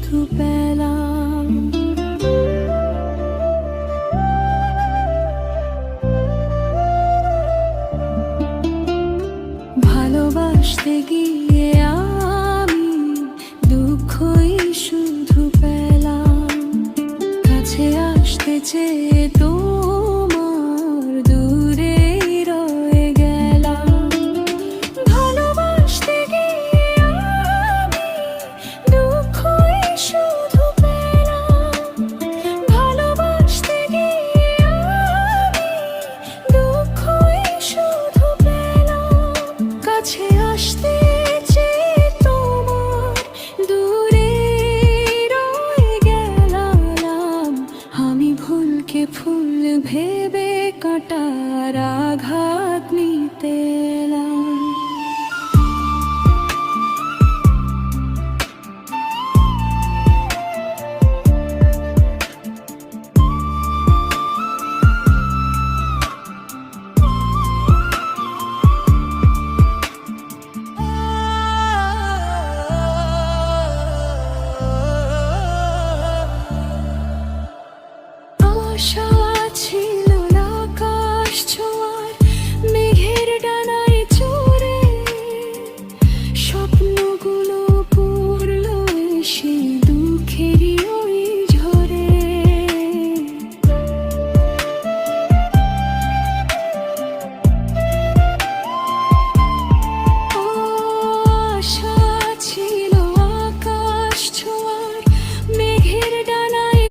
শুধু পেলাম। ভালোবাসতে গিয়ে আমি দুঃখই শুধু পেলাম। কাছে আসতে চেয়ে তোমার দূরে রয়ে গেলাম। ভালোবাসতে গিয়ে আমি দুঃখই শুধু পেলাম। ভালোবাসতে গিয়ে আমি দুঃখই শুধু পেলাম। কাছে আসতে চেয়ে তোমার দূরে রয়ে গেলাম। আমি ভুলকে ফুল ভেবে কাঁটার আঘাত নিতে এলাম। আশা